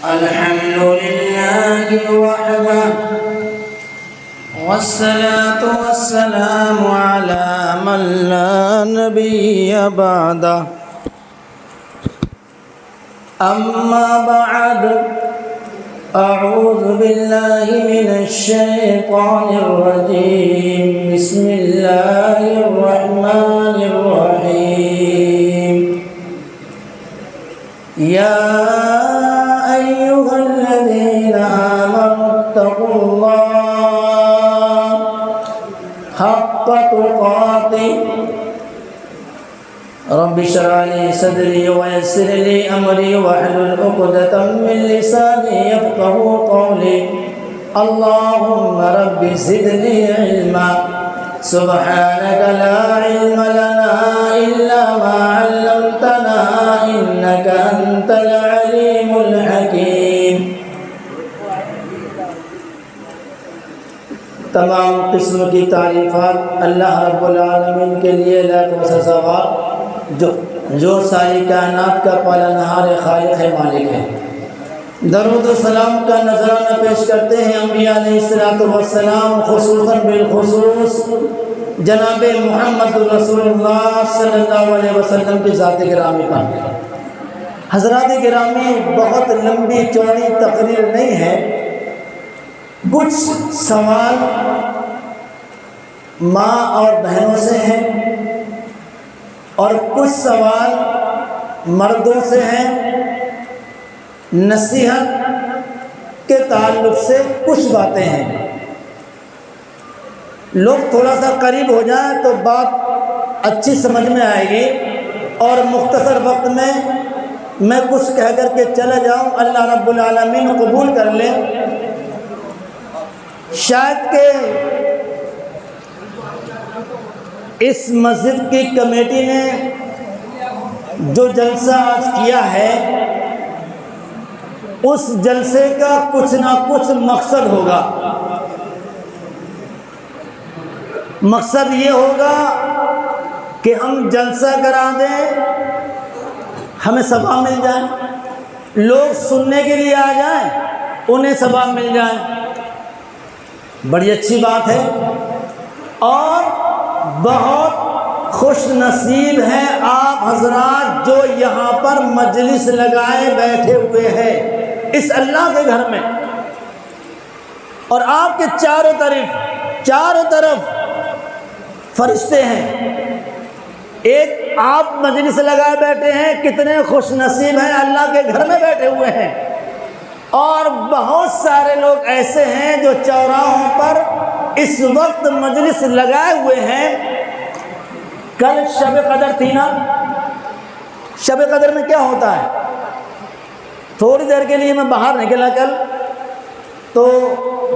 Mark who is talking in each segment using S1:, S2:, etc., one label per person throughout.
S1: الحمد لله وحده والصلاة والسلام على من لا نبي بعده أما بعد أعوذ بالله من الشيطان الرجيم بسم الله الرحمن الرحيم يا أيها الذين آمنوا اتقوا الله حق تقاته رب اشرح لي صدري ويسر لي أمري واحلل عقدة من لساني يفقهوا قولي اللهم رب زدني علما سبحانك لا علم لنا إلا ما علمتنا إنك أنت العليم الحكيم. تمام قسم کی تعریفات اللہ رب العالمین کے لیے لاکھ و سزاوار جو ساری کائنات کا پالنہار خالق ہے، مالک ہے. درود و سلام کا نذرانہ پیش کرتے ہیں انبیاء علیہ السلام، خصوصاً بالخصوص جناب محمد رسول اللہ صلی اللہ علیہ وسلم کی ذات گرامی پر. حضرات گرامی، بہت لمبی چوڑی تقریر نہیں ہے. کچھ سوال ماں اور بہنوں سے ہیں اور کچھ سوال مردوں سے ہیں. نصیحت کے تعلق سے کچھ باتیں ہیں. لوگ تھوڑا سا قریب ہو جائیں تو بات اچھی سمجھ میں آئے گی، اور مختصر وقت میں میں کچھ کہہ کر کے چلا جاؤں. اللہ رب العالمین قبول کر لے. شاید کہ اس مسجد کی کمیٹی نے جو جلسہ آج کیا ہے، اس جلسے کا کچھ نہ کچھ مقصد ہوگا. مقصد یہ ہوگا کہ ہم جلسہ کرا دیں، ہمیں ثواب مل جائے، لوگ سننے کے لیے آ جائیں، انہیں ثواب مل جائے. بڑی اچھی بات ہے، اور بہت خوش نصیب ہیں آپ حضرات جو یہاں پر مجلس لگائے بیٹھے ہوئے ہیں اس اللہ کے گھر میں. اور آپ کے چاروں طرف فرشتے ہیں. ایک آپ مجلس لگائے بیٹھے ہیں، کتنے خوش نصیب ہیں، اللہ کے گھر میں بیٹھے ہوئے ہیں. اور بہت سارے لوگ ایسے ہیں جو چوراہوں پر اس وقت مجلس لگائے ہوئے ہیں. کل شب قدر تھی نا. شب قدر میں کیا ہوتا ہے؟ تھوڑی دیر کے لیے میں باہر نکلا کل، تو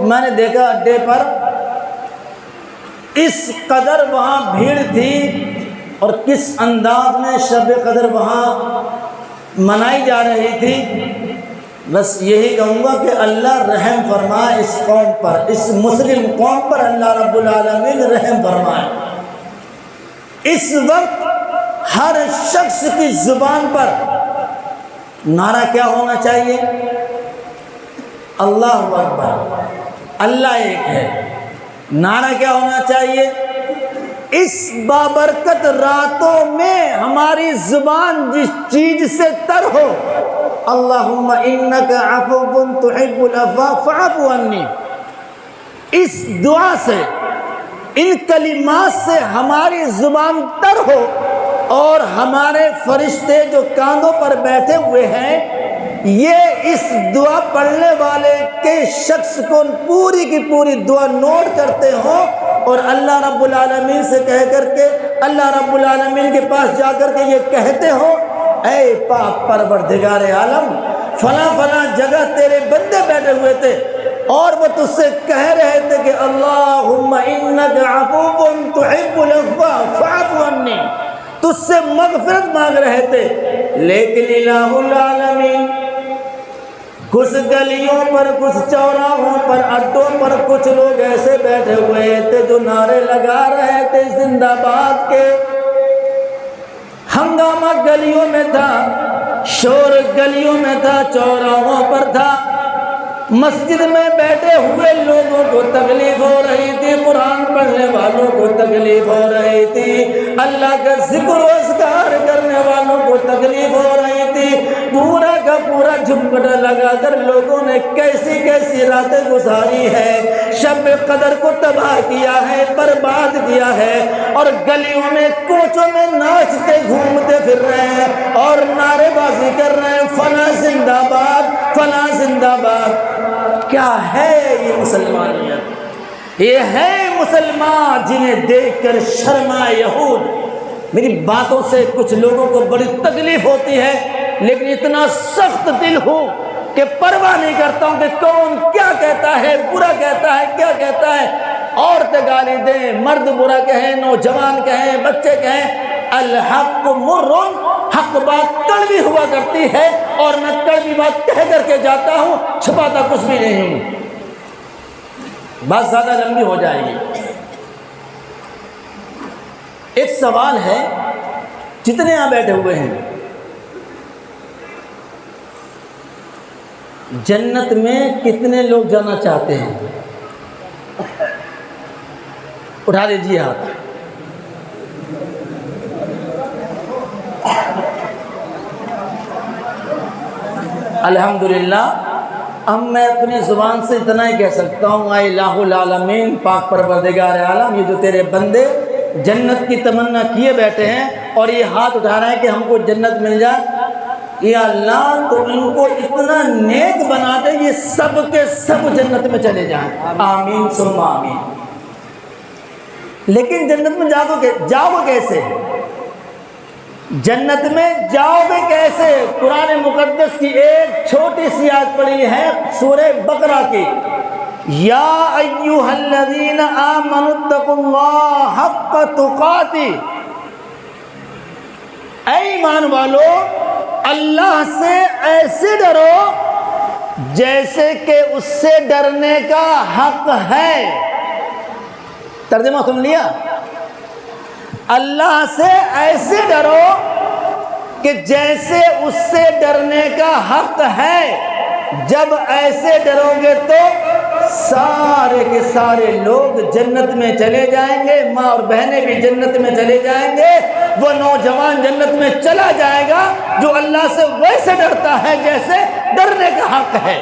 S1: میں نے دیکھا اڈے پر اس قدر وہاں بھیڑ تھی، اور کس انداز میں شب قدر وہاں منائی جا رہی تھی. بس یہی کہوں گا کہ اللہ رحم فرمائے اس قوم پر، اس مسلم قوم پر اللہ رب العالمین رحم فرمائے. اس وقت ہر شخص کی زبان پر نعرہ کیا ہونا چاہیے؟ اللہ اکبر، اللہ ایک ہے. نعرہ کیا ہونا چاہیے؟ اس بابرکت راتوں میں ہماری زبان جس چیز سے تر ہو، اللہم انک عفو تحب العفو فاعف عنی، اس دعا سے، ان کلمات سے ہماری زبان تر ہو، اور ہمارے فرشتے جو کاندھوں پر بیٹھے ہوئے ہیں یہ اس دعا پڑھنے والے کے شخص کو پوری کی پوری دعا نوٹ کرتے ہوں، اور اللہ رب العالمین سے کہہ کر کے، اللہ رب العالمین کے پاس جا کر کے یہ کہتے ہوں، اے پاک پروردگار عالم، فلاں فلاں جگہ تیرے بندے بیٹھے ہوئے تھے، اور وہ تجھ سے کہہ رہے تھے کہ اللہم انک عفو تحب العفو فاعف عنی، تجھ سے مغفرت مانگ رہے تھے. لیکن الہ العالمین کچھ گلیوں پر، کچھ چوراہوں پر، اڈوں پر کچھ لوگ ایسے بیٹھے ہوئے تھے جو نعرے لگا رہے تھے زندہ باد کے. ہنگامہ گلیوں میں تھا، شور گلیوں میں تھا، چوراہوں پر تھا، مسجد میں بیٹھے ہوئے لوگوں کو تکلیف ہو رہی تھی، قرآن پڑھنے والوں کو تکلیف ہو رہی تھی، اللہ کا ذکر و اذکار کرنے والوں کو تکلیف ہو رہی تھی۔ پورا کا پورا جھمکڑا لگا کر لوگوں نے کیسی کیسی راتیں گزاری ہے، شب قدر کو تباہ کیا ہے، برباد کیا ہے، اور گلیوں میں کوچوں میں ناچتے گھومتے پھر رہے ہیں اور نعرے بازی کر رہے ہیں، فلاں زندہ باد، فلاں زندہ باد۔ کیا ہے یہ مسلمانیت؟ یہ ہے مسلمان جنہیں دیکھ کر شرمائے یہود۔ میری باتوں سے کچھ لوگوں کو بڑی تکلیف ہوتی ہے، لیکن اتنا سخت دل ہوں کہ پرواہ نہیں کرتا ہوں کہ کون کیا کہتا ہے، برا کہتا ہے، کیا کہتا ہے۔ عورتیں گالی دیں، مرد برا کہیں، نوجوان کہیں، بچے کہیں، الحق مر، حق بات کڑوی ہوا کرتی ہے، اور میں کڑوی بات کہہ کر کے جاتا ہوں، چھپاتا کچھ بھی نہیں ہوں۔ بات زیادہ لمبی ہو جائے گی۔ ایک سوال ہے، جتنے یہاں بیٹھے ہوئے ہیں، جنت میں کتنے لوگ جانا چاہتے ہیں؟ اٹھا لیجیے ہاتھ۔ الحمدللہ، اب میں اپنی زبان سے اتنا ہی کہہ سکتا ہوں، اے الہ العالمین، پاک پروردگار عالم، یہ جو تیرے بندے جنت کی تمنا کیے بیٹھے ہیں اور یہ ہاتھ اٹھا رہے ہیں کہ ہم کو جنت مل جائے، یا اللہ تو ان کو اتنا نیک بنا دے یہ سب کے سب جنت میں چلے جائیں، آمین ثم آمین۔ لیکن جنت میں جاؤ گے کیسے؟ جنت میں جاؤ گے کیسے؟ قرآن مقدس کی ایک چھوٹی سی آیت پڑھی ہے سورہ بقرہ کی، یا ایھا الذین آمنوا اتقوا اللہ حق تقاتہ، اے ایمان والو اللہ سے ایسے ڈرو جیسے کہ اس سے ڈرنے کا حق ہے۔ ترجمہ سن لیا؟ اللہ سے ایسے ڈرو کہ جیسے اس سے ڈرنے کا حق ہے۔ جب ایسے ڈرو گے تو سارے کے سارے لوگ جنت میں چلے جائیں گے، ماں اور بہنیں بھی جنت میں چلے جائیں گے، وہ نوجوان جنت میں چلا جائے گا جو اللہ سے ویسے ڈرتا ہے جیسے ڈرنے کا حق ہے۔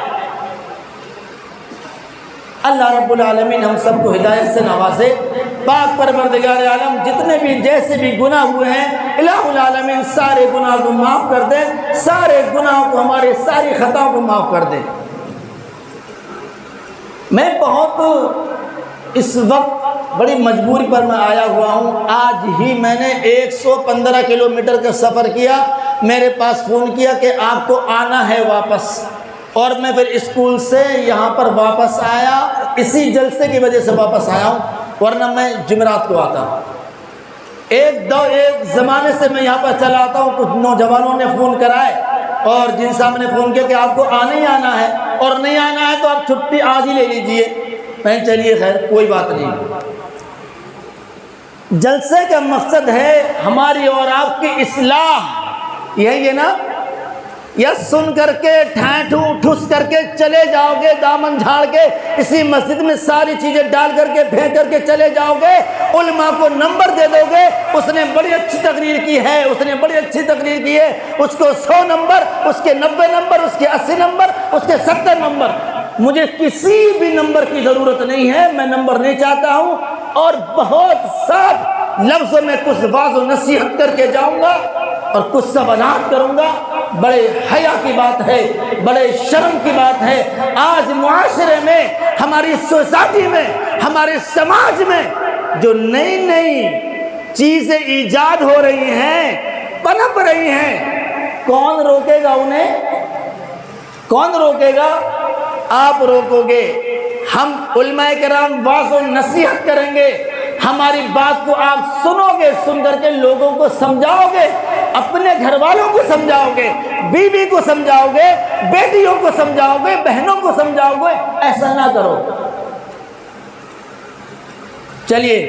S1: اللہ رب العالمین ہم سب کو ہدایت سے نوازے۔ پاک پروردگار عالم جتنے بھی جیسے بھی گناہ ہوئے ہیں، الہ العالمین سارے گناہ کو معاف کر دیں، سارے گناہوں کو، ہمارے ساری خطاؤں کو معاف کر دیں۔ میں بہت اس وقت بڑی مجبوری پر میں آیا ہوا ہوں۔ آج ہی میں نے 115 کلومیٹر کا سفر کیا، میرے پاس فون کیا کہ آپ کو آنا ہے واپس، اور میں پھر اسکول سے یہاں پر واپس آیا، اسی جلسے کی وجہ سے واپس آیا ہوں، ورنہ میں جمعرات کو آتا ہوں۔ ایک زمانے سے میں یہاں پر چلا آتا ہوں، کچھ نوجوانوں نے فون کرائے اور جن صاحب نے فون کیا کہ آپ کو آنا ہی آنا ہے، اور نہیں آنا ہے تو آپ چھٹی آج ہی لے لیجئے۔ میں چلیے خیر کوئی بات نہیں۔ جلسے کا مقصد ہے ہماری اور آپ کی اصلاح، یہی ہے نا؟ یا سن کر کے ٹھائیں ٹھوس کر کے چلے جاؤ گے، دامن جھاڑ کے اسی مسجد میں ساری چیزیں ڈال کر کے پھینک کر کے چلے جاؤ گے، علماء کو نمبر دے دو گے، اس نے بڑی اچھی تقریر کی ہے، اس نے بڑی اچھی تقریر کی ہے، اس کو 100 نمبر، اس کے 90 نمبر، اس کے 80 نمبر، اس کے 70 نمبر۔ مجھے کسی بھی نمبر کی ضرورت نہیں ہے، میں نمبر نہیں چاہتا ہوں، اور بہت صاف لفظوں میں کچھ واعظ و نصیحت کر کے جاؤں گا اور کچھ سوالات کروں گا۔ بڑے حیا کی بات ہے، بڑے شرم کی بات ہے، آج معاشرے میں، ہماری سوسائٹی میں، ہمارے سماج میں جو نئی نئی چیزیں ایجاد ہو رہی ہیں، پنپ رہی ہیں، کون روکے گا انہیں؟ کون روکے گا؟ آپ روکو گے۔ ہم علماء کرام واعظ و نصیحت کریں گے، ہماری بات کو آپ سنو گے، سن کر کے لوگوں کو سمجھاؤ گے، اپنے گھر والوں کو سمجھاؤ گے، بیوی کو سمجھاؤ گے، بیٹیوں کو سمجھاؤ گے، بہنوں کو سمجھاؤ گے۔ ایسا نہ کرو۔ چلیے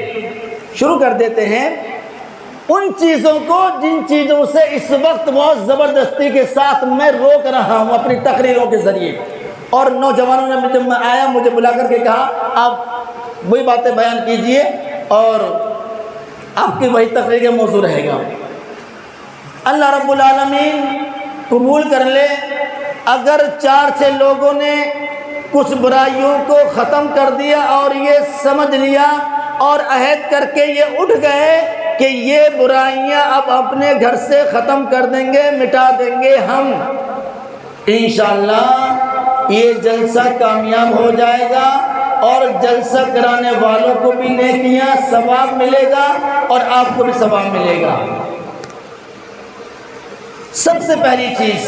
S1: شروع کر دیتے ہیں۔ ان چیزوں کو جن چیزوں سے اس وقت بہت زبردستی کے ساتھ میں روک رہا ہوں اپنی تقریروں کے ذریعے. اور نوجوانوں نے جب میں آیا مجھے بلا کر کے کہا آپ وہی باتیں بیان کیجئے اور آپ کی وہی تقریر کا موضوع رہے گا. اللہ رب العالمین قبول کر لے. اگر 4-6 لوگوں نے کچھ برائیوں کو ختم کر دیا اور یہ سمجھ لیا اور عہد کر کے یہ اٹھ گئے کہ یہ برائیاں اب اپنے گھر سے ختم کر دیں گے, مٹا دیں گے ہم, انشاءاللہ یہ جلسہ کامیاب ہو جائے گا اور جلسہ کرانے والوں کو بھی نیکیاں ثواب ملے گا اور آپ کو بھی ثواب ملے گا. سب سے پہلی چیز,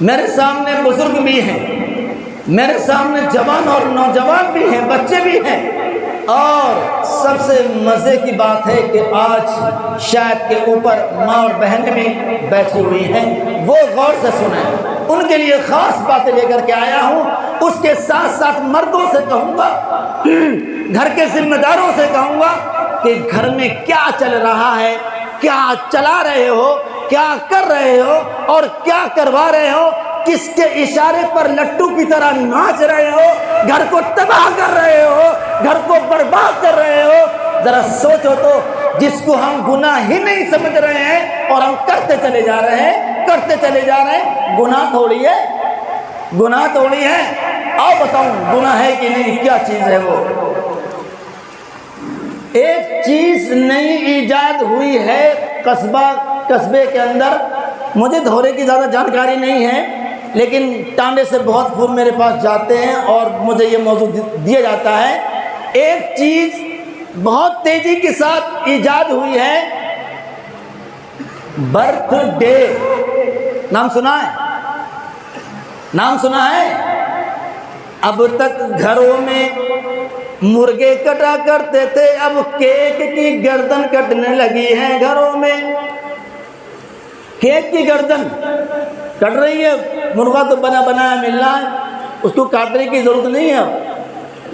S1: میرے سامنے بزرگ بھی ہیں, میرے سامنے جوان اور نوجوان بھی ہیں, بچے بھی ہیں, اور سب سے مزے کی بات ہے کہ آج شاید کے اوپر ماں اور بہنیں بھی بیٹھی ہوئی ہیں, وہ غور سے سنیں. ان کے لیے خاص باتیں لے کر کے آیا ہوں. اس کے ساتھ ساتھ مردوں سے کہوں گا, گھر کے ذمہ داروں سے کہوں گا کہ گھر میں کیا چل رہا ہے, کیا چلا رہے ہو, کیا کر رہے ہو اور کیا کروا رہے ہو, کس کے اشارے پر لٹو کی طرح ناچ رہے ہو, گھر کو تباہ کر رہے ہو, گھر کو برباد کر رہے ہو. ذرا سوچو تو, جس کو ہم گناہ ہی نہیں سمجھ رہے ہیں اور ہم کرتے چلے جا رہے ہیں, کرتے چلے جا رہے ہیں, گناہ تھوڑی ہے, گناہ تھوڑی ہے. آؤ بتاؤں گناہ ہے کہ نہیں, کیا چیز ہے وہ. ایک چیز نئی ایجاد ہوئی ہے قصبے کے اندر, مجھے دھورے کی زیادہ جانکاری نہیں ہے, لیکن ٹانڈے سے بہت پھول میرے پاس جاتے ہیں اور مجھے یہ موضوع دیا جاتا ہے. ایک چیز بہت تیزی کے ساتھ ایجاد ہوئی ہے, برتھ ڈے. نام سنا ہے, نام سنا ہے. اب تک گھروں میں مرغے کٹا کرتے تھے, اب کیک کی گردن کٹنے لگی ہے گھروں میں. کیک کی گردن کٹ رہی ہے, مرغا تو بنا بنایا مل رہا ہے, اس کو کاٹنے کی ضرورت نہیں ہے اب.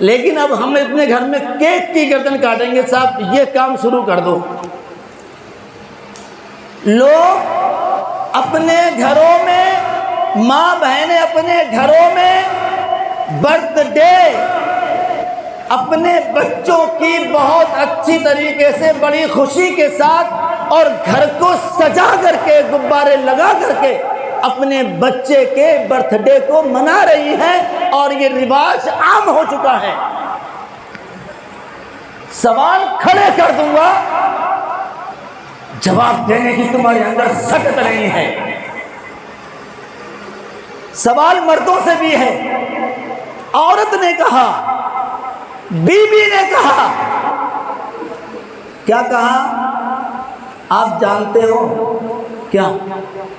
S1: لیکن اب ہم اپنے گھر میں کیک کی گردن کاٹیں گے. صاحب یہ کام شروع کر دو. لوگ اپنے گھروں میں, ماں بہنیں اپنے گھروں میں برتھ ڈے اپنے بچوں کی بہت اچھی طریقے سے, بڑی خوشی کے ساتھ اور گھر کو سجا کر کے, غبارے لگا کر کے اپنے بچے کے برتھ ڈے کو منا رہی ہے, اور یہ رواج عام ہو چکا ہے. سوال کھڑے کر دوں گا, جواب دینے کی تمہارے اندر سخت نہیں ہے. سوال مردوں سے بھی ہے. عورت نے کہا, بیوی نے کہا, کیا کہا آپ جانتے ہو کیا؟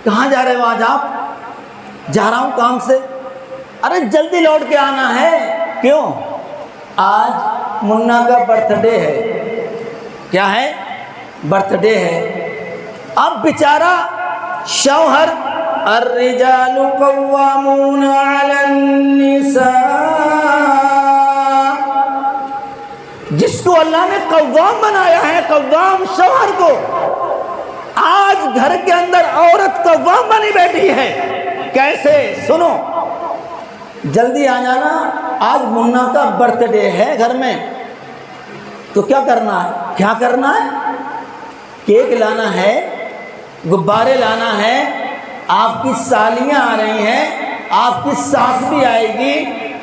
S1: کہاں جا رہے ہو آج آپ؟ جا رہا ہوں کام سے. ارے جلدی لوٹ کے آنا ہے. کیوں؟ آج منا کا برتھ ڈے ہے. کیا ہے؟ برتھ ڈے ہے. اب بیچارہ شوہر, الرجال قوامون علی النساء, جس کو اللہ نے قوام بنایا ہے, قوام شوہر کو, آج گھر کے اندر عورت قوام بنی بیٹھی ہے. کیسے؟ سنو, جلدی آ جانا, آج منا کا برتھ ڈے ہے گھر میں. تو کیا کرنا ہے؟ کیا کرنا ہے؟ کیک لانا ہے, غبارے لانا ہے. آپ کی سالیاں آ رہی ہیں, آپ کی ساس بھی آئے گی,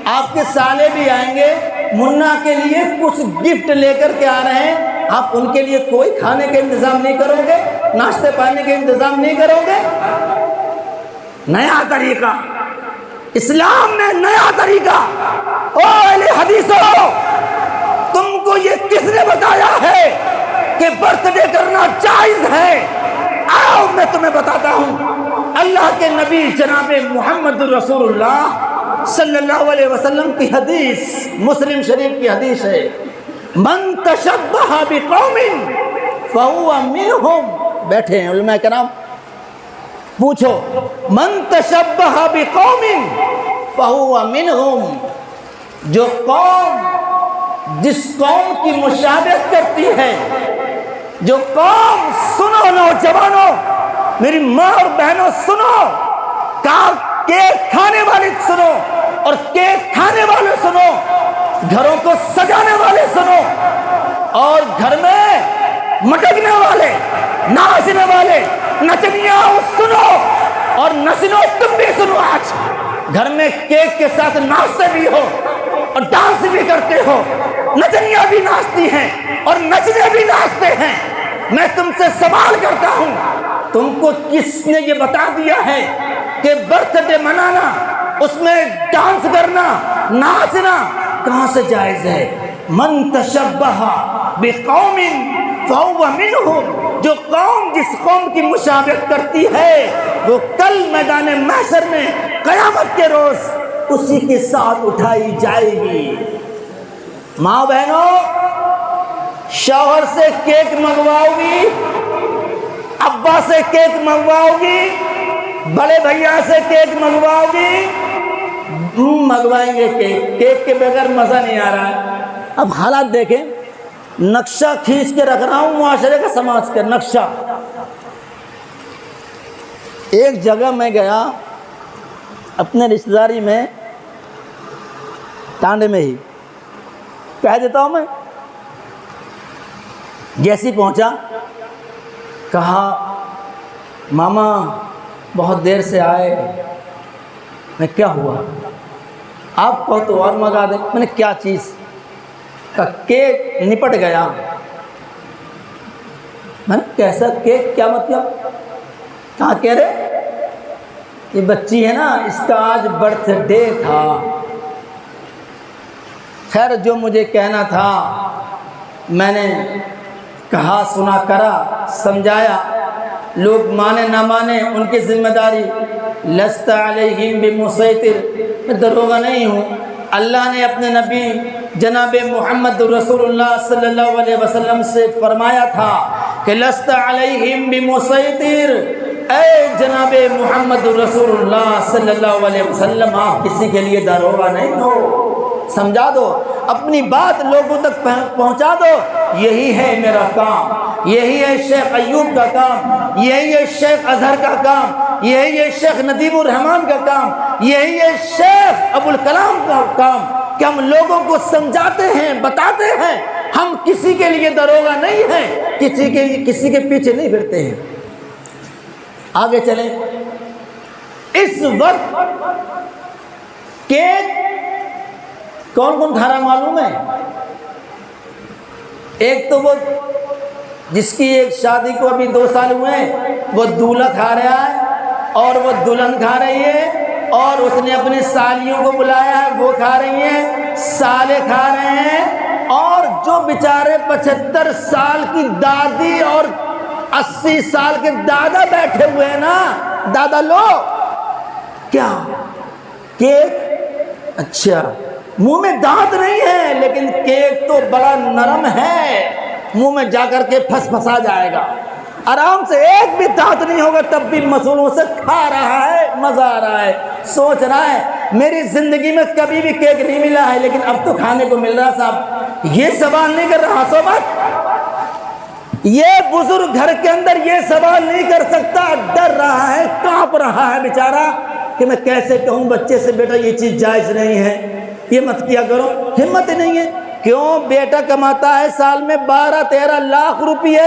S1: آپ کے سالے بھی آئیں گے, منا کے لیے کچھ گفٹ لے کر کے آ رہے ہیں. آپ ان کے لیے کوئی کھانے کا انتظام نہیں کرو گے, ناشتے پانے کا انتظام نہیں کرو گے؟ نیا طریقہ, اسلام میں نیا طریقہ. او اہل حدیثو, تم کو یہ کس نے بتایا ہے کہ برتھ ڈے کرنا جائز ہے؟ آؤ میں تمہیں بتاتا ہوں. اللہ کے نبی جناب محمد رسول اللہ صلی اللہ علیہ وسلم کی حدیث, مسلم شریف کی حدیث ہے, من تشبہ بقوم فہو منہم. بیٹھے ہیں علماء کرام, پوچھو, من تشبہ بقوم فہو منہم. جو قوم جس قوم کی مشابہت کرتی ہے جو قوم، سنو نوجوانوں، میری ماں اور بہنوں سنو، کیک کھانے والے سنو اور کیک کھانے والے سنو، گھروں کو سجانے والے سنو، اور گھر میں مٹکنے والے، ناچنے والے، نچنیاں سنو، اور نچنو تم بھی سنو۔ آج گھر میں کیک کے ساتھ ناچتے بھی ہو اور ڈانس بھی کرتے ہو، نچنیاں بھی ناچتی ہیں اور نچنے بھی ناچتے ہیں۔ میں تم سے سوال کرتا ہوں، تم کو کس نے یہ بتا دیا ہے کہ برتھ ڈے منانا، اس میں ڈانس کرنا، ناچنا کہاں سے جائز ہے؟ من تشبہ بقوم فہو منہم، جو قوم جس قوم کی مشابہت کرتی ہے وہ کل میدان محشر میں قیامت کے روز اسی کے ساتھ اٹھائی جائے گی۔ ماں بہنوں، شوہر سے کیک منگواؤ گی، ابا سے کیک منگواؤ گی، بڑے بھیا سے کیک منگواؤ گی، منگوائیں گے کیک کے بغیر مزہ نہیں آ رہا ہے۔ اب حالات دیکھیں، نقشہ کھینچ کے رکھ رہا ہوں معاشرے کا، سماج کا نقشہ۔ ایک جگہ میں گیا اپنے رشتہ داری میں، ٹانڈے میں ہی کہہ دیتا ہوں میں، جیسی پہنچا کہا ماما بہت دیر سے آئے، میں کیا ہوا؟ آپ کو تو اور منگا دیں۔ میں نے کیا چیز؟ کہا کیک نپٹ گیا۔ میں نے کیسا کیک؟ کیا مطلب؟ کہاں کہہ رہے یہ بچی ہے نا، اس کا آج برتھ ڈے تھا۔ خیر جو مجھے کہنا تھا میں نے کہا، سنا، کرا، سمجھایا، لوگ مانے نہ مانے ان کی ذمہ داری۔ لست علیہم بمسیطر، میں دروغہ نہیں ہوں۔ اللہ نے اپنے نبی جناب محمد رسول اللہ صلی اللہ علیہ وسلم سے فرمایا تھا کہ لست علیہم بمسیطر، اے جناب محمد رسول اللہ صلی اللہ علیہ وسلم، آپ کسی کے لیے دروغہ نہیں ہو۔ سمجھا دو، اپنی بات لوگوں تک پہنچا دو، یہی ہے میرا کام، یہی ہے شیخ ایوب کا کام، یہی ہے شیخ اظہر کا کام، یہی ہے شیخ ندیم الرحمان کا کام، یہی ہے شیخ ابو الکلام کا کام کہ ہم لوگوں کو سمجھاتے ہیں، بتاتے ہیں۔ ہم کسی کے لیے دروغہ نہیں ہیں، کسی کے پیچھے نہیں پھرتے ہیں۔ آگے چلیں۔ اس وقت کیک کون کون کھا رہا معلوم ہے؟ ایک تو وہ جس کی ایک شادی کو ابھی 2 سال ہوئے ہیں، وہ دولہا کھا رہا ہے اور وہ دلہن کھا رہی ہے، اور اس نے اپنی سالیوں کو بلایا ہے، وہ کھا رہی ہیں، سالے کھا رہے ہیں، اور جو بیچارے 75 سال کی دادی اور 80 سال کے دادا بیٹھے ہوئے ہیں نا، دادا لو کیا کیک؟ اچھا منہ میں دانت نہیں ہے لیکن کیک تو بڑا نرم ہے، منہ میں جا کر کے پھسا جائے گا، آرام سے ایک بھی دانت نہیں ہوگا، تب بھی مسلوں سے کھا رہا ہے، مزہ آ رہا ہے، سوچ رہا ہے میری زندگی میں کبھی بھی کیک نہیں ملا ہے لیکن اب تو کھانے کو مل رہا۔ صاحب یہ سوال نہیں کر رہا، صحبت یہ بزرگ گھر کے اندر یہ سوال نہیں کر سکتا، ڈر رہا ہے، کانپ رہا ہے بیچارہ کہ میں کیسے کہوں بچے سے بیٹا یہ چیز جائز نہیں ہے، یہ مت کیا کرو، ہمت نہیں ہے۔ کیوں؟ بیٹا کماتا ہے سال میں 12-13 لاکھ روپئے،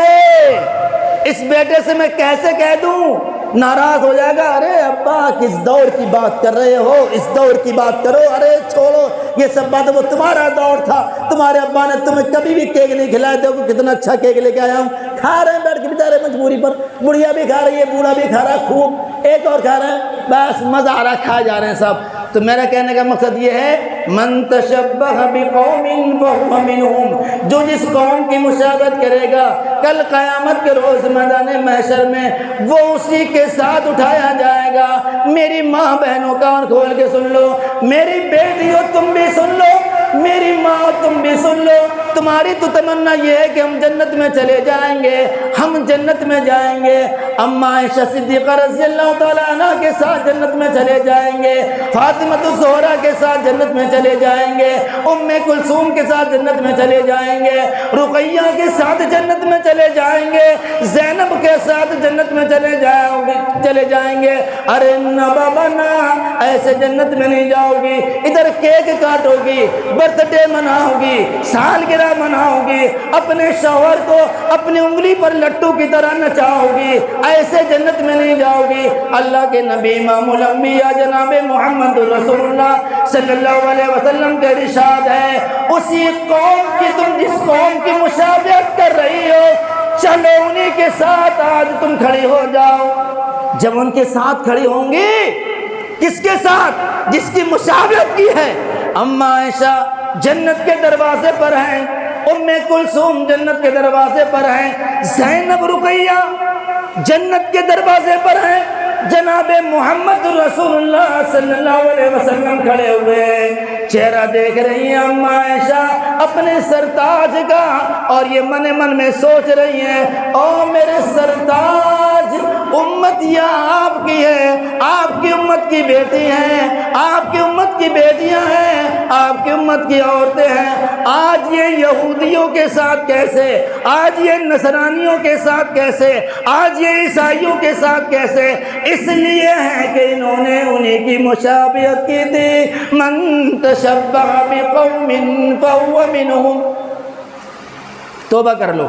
S1: اس بیٹے سے میں کیسے کہہ دوں؟ ناراض ہو جائے گا، ارے ابا کس دور کی بات کر رہے ہو، اس دور کی بات کرو، ارے چھوڑو یہ سب باتیں، وہ تمہارا دور تھا، تمہارے ابا نے تمہیں کبھی بھی کیک نہیں کھلایا، دیکھو کتنا اچھا کیک لے کے آیا ہوں، کھا رہے ہیں بیٹھ کے بیچارے مجبوری پر، بڑھیا بھی کھا رہی ہے، بوڑھا بھی کھا رہا ہے، خوب ایک اور کھا رہا ہے، بس مزہ آ رہا ہے، کھائے جا رہے ہیں سب۔ تو میرا کہنے کا مقصد یہ ہے، من تشبہ بقوم فہو منہم، جو جس قوم کی مشابہت کرے گا کل قیامت کے روز میدان محشر میں وہ اسی کے ساتھ اٹھایا جائے گا۔ میری ماں بہنوں کان کھول کے سن لو، میری بیٹیوں تم بھی سن لو، میری ماں تم بھی سن لو، تمہاری تو تمنا یہ ہے کہ ہم جنت میں چلے جائیں گے، ہم جنت میں جائیں گے، اما عائشہ صدیقہ رضی اللہ تعالیٰ عنہ کے ساتھ جنت میں چلے جائیں گے، فاطمہ الزہرا کے ساتھ جنت میں چلے جائیں گے، ام کلثوم کے ساتھ جنت میں چلے جائیں گے، رقیہ کے ساتھ جنت میں چلے جائیں گے، زینب کے ساتھ جنت میں چلے جائیں گے۔ ارے نہ بابا نہ، ایسے جنت میں نہیں جاؤ گی، ادھر کیک کاٹو گی، برتھ ڈے مناؤ گی، سالگرہ مناؤ گی، اپنے شوہر کو اپنی انگلی پر لٹو کی طرح نچاؤ گی، ایسے جنت میں نہیں جاؤ گی۔ اللہ کے نبی امام الانبیاء جناب محمد رسول اللہ صلی اللہ علیہ وسلم کے ارشاد ہے، اسی قوم کی تم جس قوم کی مشابہت کر رہی ہو، چلو انہی کے ساتھ آج تم کھڑی ہو جاؤ۔ جب ان کے ساتھ کھڑی ہوں گی، کس کے ساتھ؟ جس کی مشابہت کی ہے۔ اما عائشہ جنت کے دروازے پر ہیں، ام کلثوم جنت کے دروازے پر ہیں، زینب رقیہ جنت کے دروازے پر ہیں، جناب محمد رسول اللہ صلی اللہ علیہ وسلم کھڑے ہوئے ہیں، چہرہ دیکھ رہی ہیں اما عائشہ اپنے سرتاج کا، اور یہ من میں سوچ رہی ہیں، او میرے سرتاج، امت یہ آپ کی ہے، آپ کی امت کی بیٹی ہیں، آپ کی امت کی بیٹیاں ہیں، آپ کی امت کی عورتیں ہیں، آج یہ یہودیوں کے ساتھ کیسے، آج یہ نصرانیوں کے ساتھ کیسے، آج یہ عیسائیوں کے ساتھ کیسے؟ اس لیے ہے کہ انہوں نے انہی کی مشابہت کی تھی، من تشبہ بقوم فہو منہم۔ توبہ کر لو،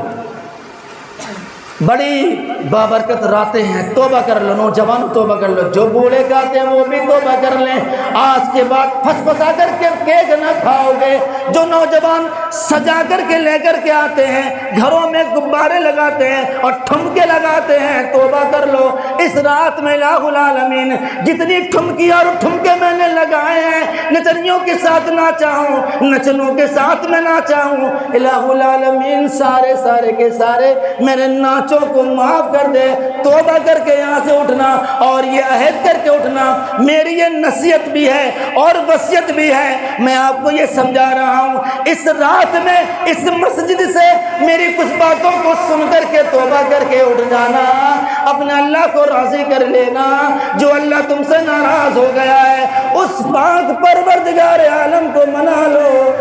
S1: بڑی بابرکت راتیں ہیں، توبہ کر لو نوجوان، توبہ کر لو، جو بوڑھے کہتے ہیں وہ بھی توبہ کر لیں، آج کے بعد پھس پھسا کر کے کیک نہ کھاؤ گے۔ جو نوجوان سجا کر کے لے کر کے آتے ہیں، گھروں میں غبارے لگاتے ہیں اور ٹھمکے لگاتے ہیں، توبہ کر لو۔ اس رات میں الہ العالمین جتنی ٹھمکی اور ٹھمکے میں نے لگائے ہیں، نچنیوں کے ساتھ ناچا ہوں، نچنوں کے ساتھ میں ناچا ہوں، الہ العالمین سارے کے سارے میرے ناچ کو معاف کر دے۔ توبہ کر کے یہاں سے اٹھنا اور یہ عہد کر کے اٹھنا، میری یہ نصیحت بھی ہے اور وصیت بھی ہے۔ میں آپ کو یہ سمجھا رہا ہوں، اس رات میں اس مسجد سے میری کچھ باتوں کو سن کر کے توبہ کر کے اٹھ جانا، اپنے اللہ کو راضی کر لینا۔ جو اللہ تم سے ناراض ہو گیا ہے، اس پاک پروردگار عالم کو منا لو،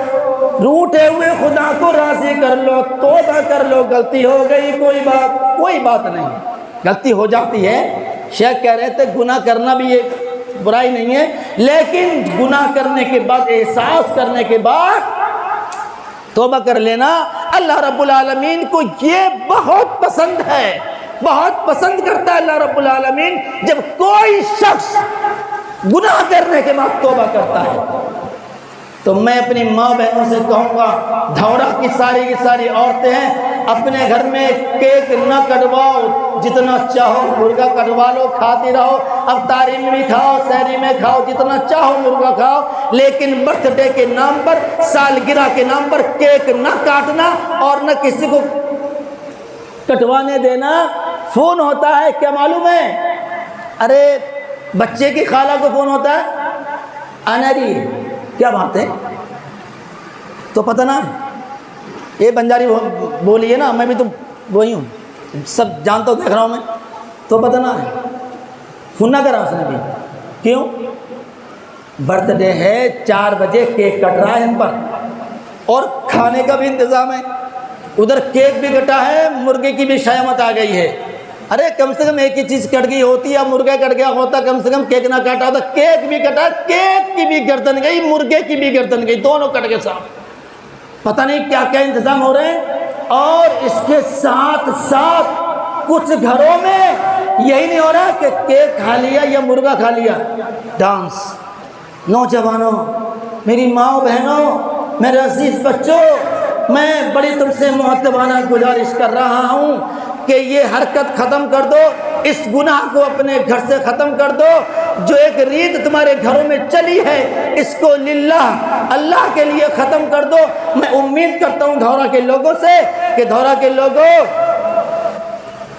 S1: روٹھے ہوئے خدا کو راضی کر لو، توبہ کر لو۔ غلطی ہو گئی، کوئی بات نہیں، غلطی ہو جاتی ہے۔ شیخ کہہ رہے تھے گناہ کرنا بھی ایک برائی نہیں ہے، لیکن گناہ کرنے کے بعد، احساس کرنے کے بعد توبہ کر لینا اللہ رب العالمین کو یہ بہت پسند ہے، بہت پسند کرتا ہے اللہ رب العالمین جب کوئی شخص گناہ کرنے کے بعد توبہ کرتا ہے۔ تو میں اپنی ماں بہنوں سے کہوں گا، دھوڑا کی ساری عورتیں ہیں، اپنے گھر میں کیک نہ کٹواؤ، جتنا چاہو مرغا کٹوا لو، کھاتی رہو، افطاری میں بھی کھاؤ، سحری میں کھاؤ، جتنا چاہو مرغا کھاؤ، لیکن برتھ ڈے کے نام پر، سالگرہ کے نام پر کیک نہ کاٹنا اور نہ کسی کو کٹوانے دینا۔ فون ہوتا ہے، کیا معلوم ہے؟ ارے بچے کی خالہ کو فون ہوتا ہے، آنا جی کیا بات ہے، تو پتہ نہ، یہ بنجاری بولی ہے نا، میں بھی تو وہی ہوں، سب جانتا ہوں، دیکھ رہا ہوں میں، تو پتہ نہ ہے، فون نہ کرا اس نے بھی۔ کیوں؟ برتھ ڈے ہے، 4 بجے کیک کٹ رہا ہے ان پر، اور کھانے کا بھی انتظام ہے، ادھر کیک بھی کٹا ہے، مرغے کی بھی شیامت آ گئی ہے۔ ارے کم سے کم ایک ہی چیز کٹ گئی ہوتی، یا مرغا کٹ گیا ہوتا، کم سے کم کیک نہ کاٹا ہوتا۔ کیک بھی کٹا، کیک کی بھی گردن گئی، مرغے کی بھی گردن گئی، دونوں کٹ گئے ساتھ۔ پتہ نہیں کیا کیا انتظام ہو رہے ہیں۔ اور اس کے ساتھ ساتھ کچھ گھروں میں یہی نہیں ہو رہا کہ کیک کھا لیا یا مرغا کھا لیا، ڈانس۔ نوجوانوں، میری ماں بہنوں، میرے عزیز بچوں، میں بڑی تم سے مؤدبانہ گزارش کر رہا ہوں کہ یہ حرکت ختم کر دو، اس گناہ کو اپنے گھر سے ختم کر دو۔ جو ایک ریت تمہارے گھروں میں چلی ہے، اس کو للہ، اللہ کے لیے ختم کر دو۔ میں امید کرتا ہوں دھورا کے لوگوں سے کہ دھورا کے لوگوں،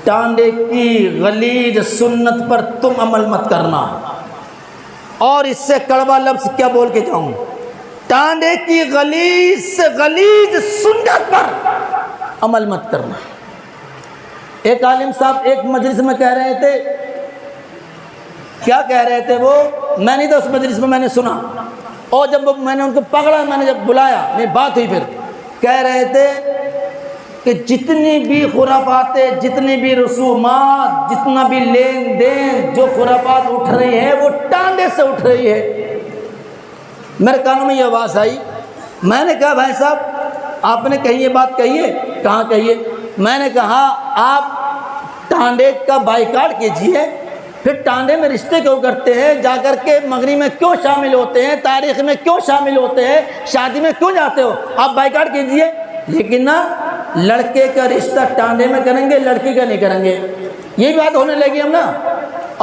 S1: ٹانڈے کی غلیظ سنت پر تم عمل مت کرنا۔ اور اس سے کڑوا لفظ کیا بول کے جاؤں، ٹانڈے کی غلیظ سے غلیظ سنت پر عمل مت کرنا۔ ایک عالم صاحب ایک مجلس میں کہہ رہے تھے، کیا کہہ رہے تھے وہ، میں نہیں تھا اس مجلس میں، میں نے سنا، اور جب میں نے ان کو پکڑا، میں نے جب بلایا، میری بات ہوئی، پھر کہہ رہے تھے کہ جتنی بھی خرافاتیں، جتنی بھی رسومات، جتنا بھی لین دین جو خرافات اٹھ رہی ہیں وہ ٹانڈے سے اٹھ رہی ہے۔ میرے کانوں میں یہ آواز آئی، میں نے کہا بھائی صاحب آپ نے کہیں یہ بات کہی ہے؟ کہاں کہی ہے؟ میں نے کہا آپ ٹانڈے کا بائیکاٹ کیجیے، پھر ٹانڈے میں رشتے کیوں کرتے ہیں، جا کر کے مغرب میں کیوں شامل ہوتے ہیں، تاریخ میں کیوں شامل ہوتے ہیں، شادی میں کیوں جاتے ہو، آپ بائیکاٹ کیجیے، لیکن نہ لڑکے کا رشتہ ٹانڈے میں کریں گے، لڑکی کا نہیں کریں گے۔ یہی بات ہونے لگی ہم نا،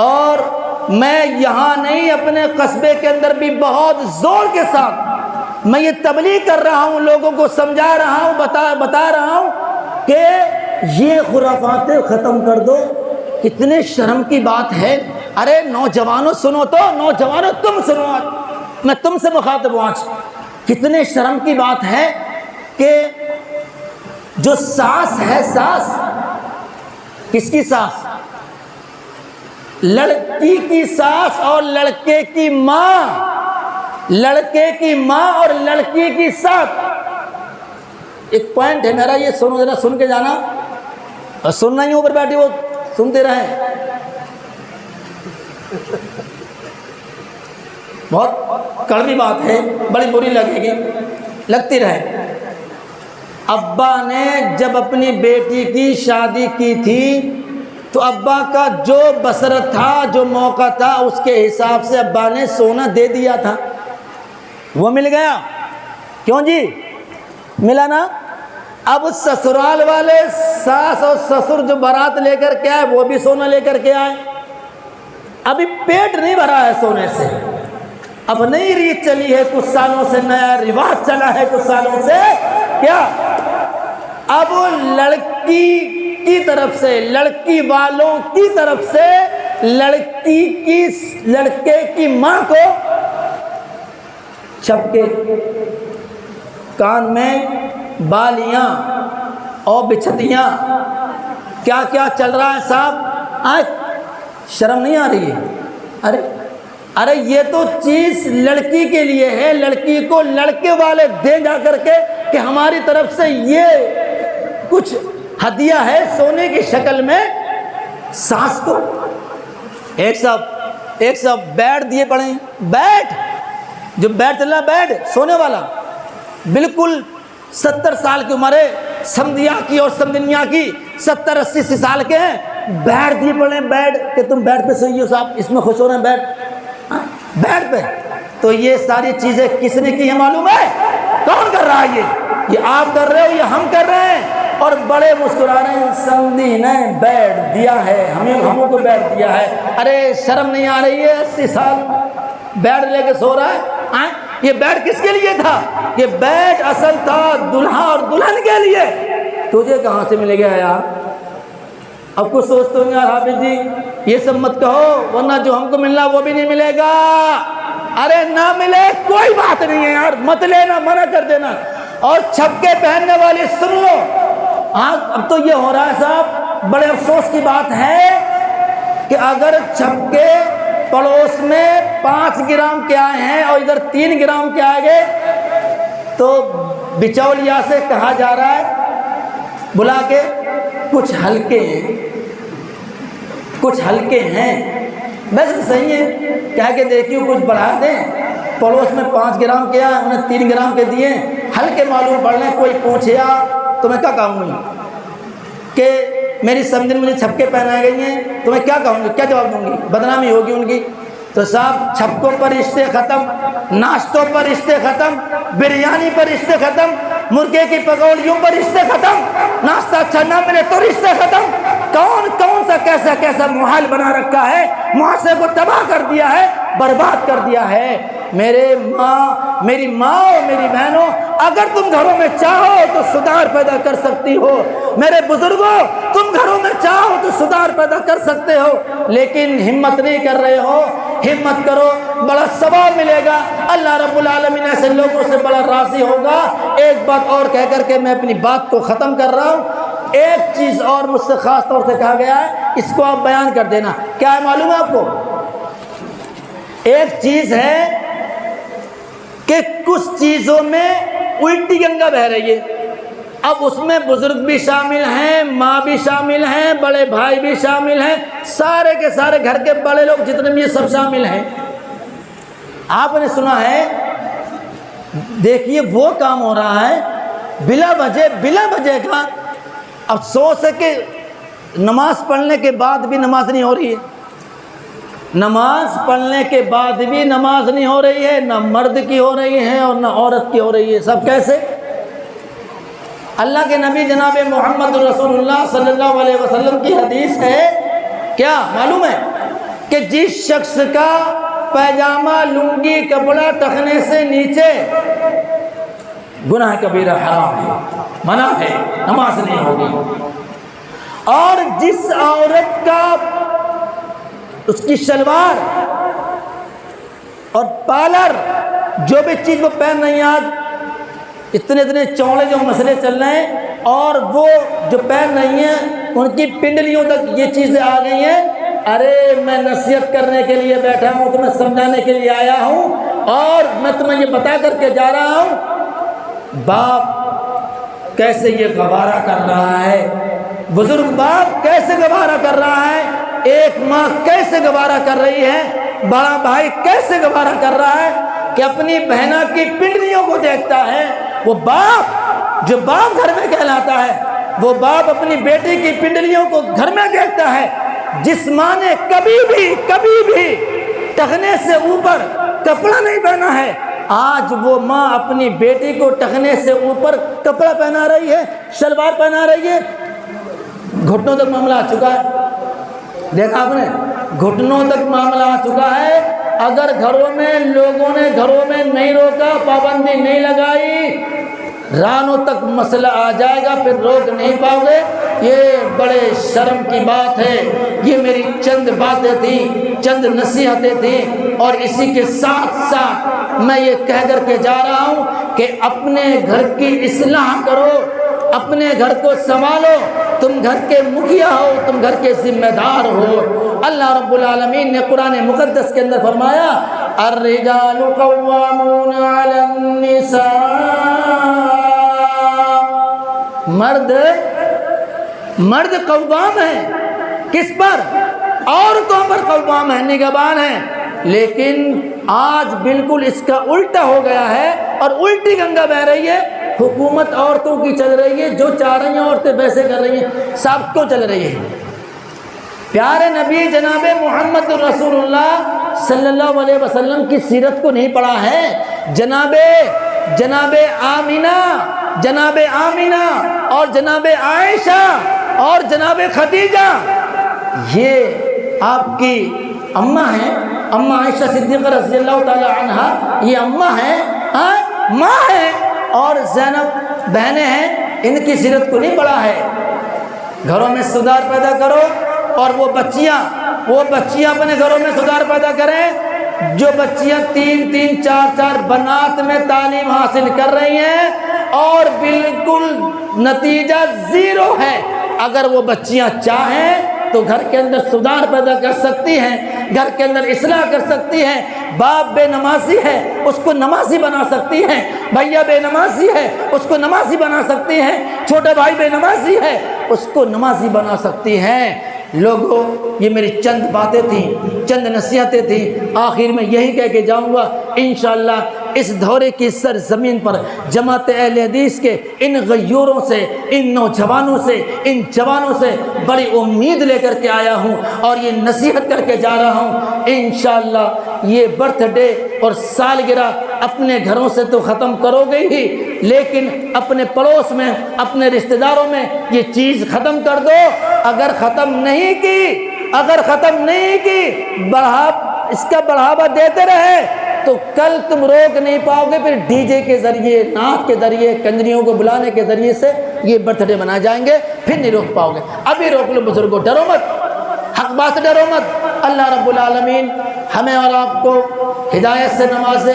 S1: اور میں یہاں نہیں اپنے قصبے کے اندر بھی بہت زور کے ساتھ میں یہ تبلیغ کر رہا ہوں، لوگوں کو سمجھا رہا ہوں، بتا رہا ہوں کہ یہ خرافاتیں ختم کر دو۔ کتنے شرم کی بات ہے، ارے نوجوانوں سنو، تو نوجوانوں تم سنو، میں تم سے مخاطب ہوں آج، کتنے شرم کی بات ہے کہ جو ساس ہے، ساس کس کی ساس؟ لڑکی کی ساس اور لڑکے کی ماں، لڑکے کی ماں اور لڑکی کی ساس۔ ایک پوائنٹ ہے میرا، یہ سنو ذرا، سن کے جانا، اور سننا ہی اوپر بیٹھی وہ سنتے رہیں، بہت کڑوی بات ہے، بڑی بری لگے گی، لگتی رہے۔ ابا نے جب اپنی بیٹی کی شادی کی تھی تو ابا کا جو بصرت تھا، جو موقع تھا، اس کے حساب سے ابا نے سونا دے دیا تھا، وہ مل گیا، کیوں جی ملا نا؟ اب سسرال والے ساس اور سسر جو بارات لے کر کے آئے وہ بھی سونا لے کر کے آئے، ابھی پیٹ نہیں بھرا ہے سونے سے، اب نئی ریت چلی ہے کچھ سالوں سے، نیا رواج چلا ہے کچھ سالوں سے، کیا اب لڑکی کی طرف سے، لڑکی والوں کی طرف سے لڑکی کی، لڑکے کی ماں کو چھپکے، کان میں بالیاں اور بچھتیاں، کیا کیا چل رہا ہے صاحب، آج شرم نہیں آ رہی ہے؟ ارے یہ تو چیز لڑکی کے لیے ہے، لڑکی کو لڑکے والے دے جا کر کے کہ ہماری طرف سے یہ کچھ ہدیہ ہے سونے کی شکل میں، ساس کو ایک سب بیڈ دیے پڑے ہیں، بیڈ جو بیڈ چل رہا، بیڈ سونے والا، بالکل 70 سال کی عمر ہے، سمدھیا کی اور سمدنیا کی 70-80 سال کے ہیں، بیڈ دیے پڑے ہیں، بیڈ کہ تم بیڈ پہ سوئیے صاحب، اس میں خوش ہو رہے ہیں، بیڈ پہ۔ تو یہ ساری چیزیں کس نے کی ہے معلوم ہے؟ کون کر رہا ہے؟ یہ آپ کر رہے ہو یا ہم کر رہے ہیں؟ اور بڑے مسکرا رہے ہیں، سمدھی نے بیڈ دیا ہے، ہموں کو بیڈ دیا ہے۔ ارے شرم نہیں آ رہی ہے؟ 80 سال بیڈ لے کے سو رہا ہے۔ یہ بیڈ کس کے لیے تھا؟ یہ بیڈ اصل تھا دلہا اور دلہن کے لیے۔ تجھے کہاں سے ملے گا یار؟ اب کچھ سوچتے ہوں یار حافظ جی یہ سب مت کہو، ورنہ جو ہم کو ملنا وہ بھی نہیں ملے گا۔ ارے نہ ملے کوئی بات نہیں ہے یار، مت لینا، منع کر دینا۔ اور چھپکے پہننے والی سن لو، اب تو یہ ہو رہا ہے صاحب، بڑے افسوس کی بات ہے کہ اگر چھپکے پڑوس میں 5 گرام کے آئے ہیں اور ادھر 3 گرام کے آئے گئے تو بچولیا سے کہا جا رہا ہے بلا کے کچھ ہلکے ہیں، کچھ ہلکے ہیں، ویسے صحیح ہے، کہہ کے دیکھیے کچھ بڑھا دیں، پڑوس میں 5 گرام کے آئے انہیں 3 گرام کے دیے، ہلکے معلوم پڑ لیں، کوئی پوچھیا تو میں کیا کہوں گی کہ میری سمجھن مجھے چھپکے پہنائے گئی ہیں، تو میں کیا کہوں گی، کیا جواب دوں گی؟ بدنامی ہوگی ان کی۔ تو صاحب چھپکوں پر رشتے ختم، ناشتوں پر رشتے ختم، بریانی پر رشتے ختم، مرغے کی پکوڑیوں پر رشتے ختم، ناشتہ اچھا نہ ملے تو رشتے ختم۔ کون سا کیسا محال بنا رکھا ہے، معاشرے کو تباہ کر دیا ہے، برباد کر دیا ہے۔ میری ماں اور میری بہنوں، اگر تم گھروں میں چاہو تو سدھار پیدا کر سکتی ہو، میرے بزرگوں تم گھروں میں چاہو تو سدھار پیدا کر سکتے ہو، لیکن ہمت نہیں کر رہے ہو۔ ہمت کرو، بڑا ثواب ملے گا، اللہ رب العالمین ایسے لوگوں سے بڑا راضی ہوگا۔ ایک بات اور کہہ کر کے میں اپنی بات کو ختم کر رہا ہوں، ایک چیز اور مجھ سے خاص طور سے کہا گیا ہے، اس کو آپ بیان کر دینا۔ کیا ہے معلوم ہے آپ کو؟ ایک چیز ہے کہ کچھ چیزوں میں الٹی گنگا بہہ رہی ہے، اب اس میں بزرگ بھی شامل ہیں، ماں بھی شامل ہیں، بڑے بھائی بھی شامل ہیں، سارے کے سارے گھر کے بڑے لوگ جتنے بھی، یہ سب شامل ہیں۔ آپ نے سنا ہے، دیکھیے وہ کام ہو رہا ہے بلا وجہ کا۔ افسوس ہے کہ نماز پڑھنے کے بعد بھی نماز نہیں ہو رہی ہے، نماز پڑھنے کے بعد بھی نماز نہیں ہو رہی ہے، نہ مرد کی ہو رہی ہے اور نہ عورت کی ہو رہی ہے۔ سب کیسے؟ اللہ کے نبی جناب محمد رسول اللہ صلی اللہ علیہ وسلم کی حدیث ہے، کیا معلوم ہے کہ جس شخص کا پیجامہ، لنگی، کپڑا ٹخنے سے نیچے گناہ کبیرہ، حرام ہے، منع ہے، نماز نہیں ہوگی۔ اور جس عورت کا اس کی شلوار اور پالر، جو بھی چیز وہ پہن رہی ہیں، آج اتنے چوڑے جو مسئلے چل رہے ہیں، اور وہ جو پہن رہی ہیں ان کی پنڈلیوں تک یہ چیزیں آ گئی ہیں۔ ارے میں نصیحت کرنے کے لیے بیٹھا ہوں، تمہیں سمجھانے کے لیے آیا ہوں، اور میں تمہیں یہ بتا کر کے جا رہا ہوں، باپ کیسے یہ گوارا کر رہا ہے، بزرگ باپ کیسے گوارا کر رہا ہے، ایک ماں کیسے گوارا کر رہی ہے، بڑا بھائی کیسے گوارا کر رہا ہے کہ اپنی بہنوں کی پنڈلیوں کو دیکھتا ہے۔ وہ باپ جو باپ گھر میں کہلاتا ہے، وہ باپ اپنی بیٹی کی پنڈلیوں کو گھر میں دیکھتا ہے۔ جس ماں نے کبھی بھی ٹخنے سے اوپر کپڑا نہیں پہنا ہے، آج وہ ماں اپنی بیٹی کو ٹخنے سے اوپر کپڑا پہنا رہی ہے، شلوار پہنا رہی ہے۔ گھٹنوں تک معاملہ آ چکا ہے، دیکھا آپ نے، گھٹنوں تک معاملہ آ چکا ہے۔ اگر گھروں میں لوگوں نے گھروں میں نہیں روکا، پابندی نہیں لگائی، رانوں تک مسئلہ آ جائے گا، پھر روک نہیں پاؤ گے۔ یہ بڑے شرم کی بات ہے۔ یہ میری چند باتیں تھیں، چند نصیحتیں تھیں، اور اسی کے ساتھ ساتھ میں یہ کہہ کر کے جا رہا ہوں کہ اپنے گھر کی اصلاح کرو، اپنے گھر کو سنبھالو۔ تم گھر کے مکھیا ہو، تم گھر کے ذمہ دار ہو۔ اللہ رب العالمین نے قرآن مقدس کے اندر فرمایا، الرجال قوامون علی النساء، مرد قوام ہیں، کس پر؟ عورتوں پر قوام ہیں، نگہبان ہیں۔ لیکن آج بالکل اس کا الٹا ہو گیا ہے، اور الٹی گنگا بہ رہی ہے۔ حکومت عورتوں کی چل رہی ہے، جو چاہ رہی ہیں عورتیں ویسے کر رہی ہیں، سب کو چل رہی ہے۔ پیارے نبی جناب محمد رسول اللہ صلی اللہ علیہ وسلم کی سیرت کو نہیں پڑھا ہے؟ جناب آمینہ اور جناب عائشہ اور جناب خدیجہ، یہ آپ کی اماں ہیں، اماں عائشہ صدیقہ رضی اللہ تعالی عنہا، یہ اماں ہیں، ماں ہیں، اور زینب بہنیں ہیں۔ ان کی سیرت کو نہیں پڑھا ہے۔ گھروں میں سدھار پیدا کرو، اور وہ بچیاں اپنے گھروں میں سدھار پیدا کریں۔ جو بچیاں 3 4 بنات میں تعلیم حاصل کر رہی ہیں اور بالکل نتیجہ 0 ہے، اگر وہ بچیاں چاہیں تو گھر کے اندر سدھار پیدا کر سکتی ہیں، گھر کے اندر اصلاح کر سکتی ہیں۔ باپ بے نمازی ہے، اس کو نمازی بنا سکتی ہیں، بھیا بے نمازی ہے، اس کو نمازی بنا سکتی ہیں، چھوٹے بھائی بے نمازی ہے، اس کو نمازی بنا سکتی ہیں۔ لوگوں، یہ میری چند باتیں تھیں، چند نصیحتیں تھیں۔ آخر میں یہی کہہ کے جاؤں گا، انشاءاللہ اس دورے کی سرزمین پر جماعت اہل حدیث کے ان غیوروں سے، ان نوجوانوں سے، ان جوانوں سے بڑی امید لے کر کے آیا ہوں، اور یہ نصیحت کر کے جا رہا ہوں۔ انشاءاللہ یہ برتھ ڈے اور سالگرہ اپنے گھروں سے تو ختم کرو گے ہی، لیکن اپنے پڑوس میں، اپنے رشتہ داروں میں یہ چیز ختم کر دو۔ اگر ختم نہیں کی، اس کا بڑھاوا دیتے رہے تو کل تم روک نہیں پاؤ گے۔ پھر ڈی جے کے ذریعے، نعت کے ذریعے، کنجریوں کو بلانے کے ذریعے سے یہ برتھ ڈے منائے جائیں گے، پھر نہیں روک پاؤ گے۔ ابھی روک لو بزرگوں، ڈرو مت، حق بات سے ڈرو مت۔ اللہ رب العالمین ہمیں اور آپ کو ہدایت سے نوازے۔